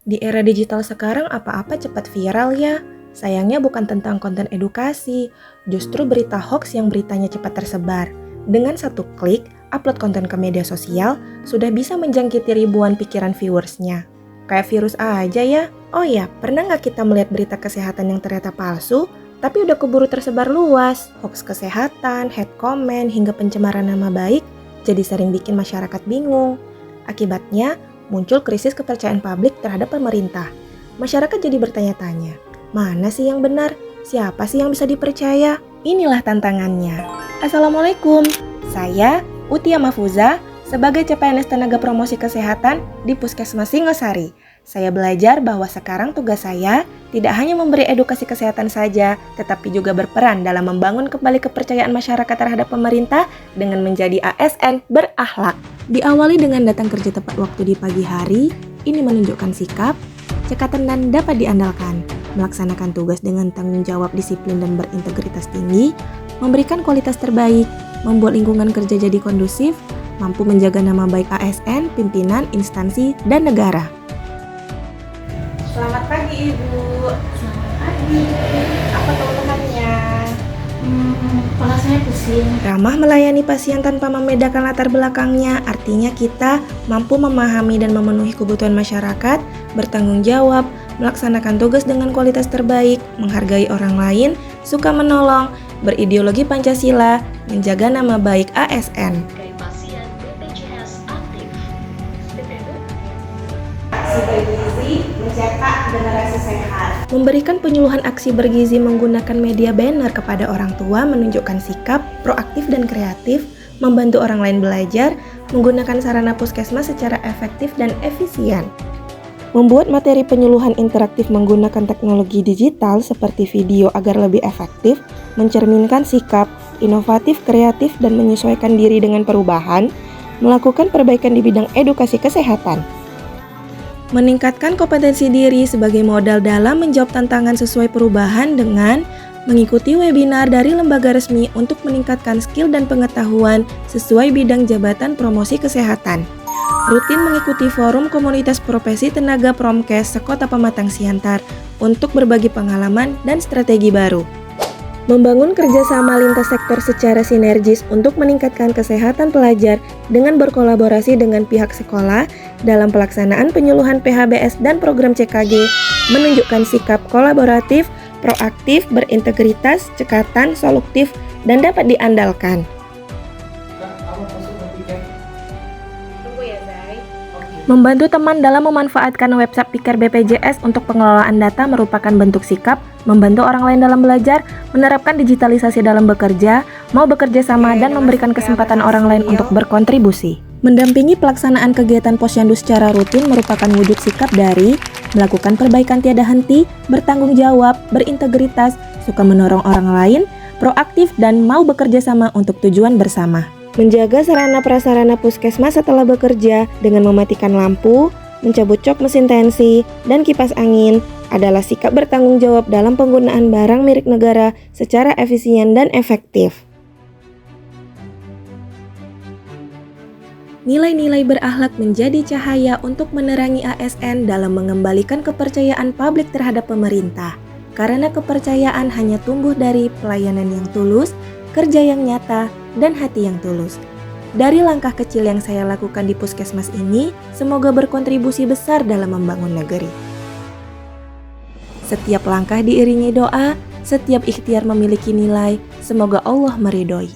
Di era digital sekarang apa-apa cepat viral ya. Sayangnya bukan tentang konten edukasi, justru berita hoax yang beritanya cepat tersebar. Dengan satu klik, upload konten ke media sosial, sudah bisa menjangkiti ribuan pikiran viewersnya. Kayak virus aja ya. Oh ya, pernah nggak kita melihat berita kesehatan yang ternyata palsu, tapi udah keburu tersebar luas? Hoax kesehatan, hate comment, hingga pencemaran nama baik jadi sering bikin masyarakat bingung. Akibatnya, muncul krisis kepercayaan publik terhadap pemerintah. Masyarakat jadi bertanya-tanya, mana sih yang benar? Siapa sih yang bisa dipercaya? Inilah tantangannya. Assalamualaikum, saya Utia Mahfuza sebagai CPNS Tenaga Promosi Kesehatan di Puskesmas Singosari. Saya belajar bahwa sekarang tugas saya tidak hanya memberi edukasi kesehatan saja, tetapi juga berperan dalam membangun kembali kepercayaan masyarakat terhadap pemerintah dengan menjadi ASN berakhlak. Diawali dengan datang kerja tepat waktu di pagi hari, ini menunjukkan sikap, cekatan dan dapat diandalkan, melaksanakan tugas dengan tanggung jawab, disiplin dan berintegritas tinggi, memberikan kualitas terbaik, membuat lingkungan kerja jadi kondusif, mampu menjaga nama baik ASN, pimpinan, instansi, dan negara. Selamat pagi Ibu. Selamat pagi. Apa keluhannya? Kepala saya pusing. Ramah melayani pasien tanpa membedakan latar belakangnya, artinya kita mampu memahami dan memenuhi kebutuhan masyarakat, bertanggung jawab, melaksanakan tugas dengan kualitas terbaik, menghargai orang lain, suka menolong, berideologi Pancasila, menjaga nama baik ASN. Pasien BPJS aktif. Bergizi mencetak generasi sehat. Memberikan penyuluhan aksi bergizi menggunakan media banner kepada orang tua menunjukkan sikap proaktif dan kreatif, membantu orang lain belajar, menggunakan sarana puskesmas secara efektif dan efisien. Membuat materi penyuluhan interaktif menggunakan teknologi digital seperti video agar lebih efektif, mencerminkan sikap inovatif, kreatif, dan menyesuaikan diri dengan perubahan, melakukan perbaikan di bidang edukasi kesehatan. Meningkatkan kompetensi diri sebagai modal dalam menjawab tantangan sesuai perubahan dengan mengikuti webinar dari lembaga resmi untuk meningkatkan skill dan pengetahuan sesuai bidang jabatan promosi kesehatan. Rutin mengikuti forum komunitas profesi tenaga Promkes Sekota Pematang Siantar untuk berbagi pengalaman dan strategi baru. Membangun kerjasama lintas sektor secara sinergis untuk meningkatkan kesehatan pelajar dengan berkolaborasi dengan pihak sekolah dalam pelaksanaan penyuluhan PHBS dan program CKG, menunjukkan sikap kolaboratif, proaktif, berintegritas, cekatan, solutif, dan dapat diandalkan. Membantu teman dalam memanfaatkan website Pikir BPJS untuk pengelolaan data merupakan bentuk sikap, membantu orang lain dalam belajar, menerapkan digitalisasi dalam bekerja, mau bekerja sama dan memberikan kesempatan orang lain untuk berkontribusi. Mendampingi pelaksanaan kegiatan posyandu secara rutin merupakan wujud sikap dari melakukan perbaikan tiada henti, bertanggung jawab, berintegritas, suka menolong orang lain, proaktif dan mau bekerja sama untuk tujuan bersama. Menjaga sarana prasarana puskesmas setelah bekerja dengan mematikan lampu, mencabut cok mesin tensi, dan kipas angin adalah sikap bertanggung jawab dalam penggunaan barang milik negara secara efisien dan efektif. Nilai-nilai berakhlak menjadi cahaya untuk menerangi ASN dalam mengembalikan kepercayaan publik terhadap pemerintah. Karena kepercayaan hanya tumbuh dari pelayanan yang tulus, kerja yang nyata, dan hati yang tulus. Dari langkah kecil yang saya lakukan di puskesmas ini, semoga berkontribusi besar dalam membangun negeri. Setiap langkah diiringi doa, setiap ikhtiar memiliki nilai, semoga Allah meridhoi.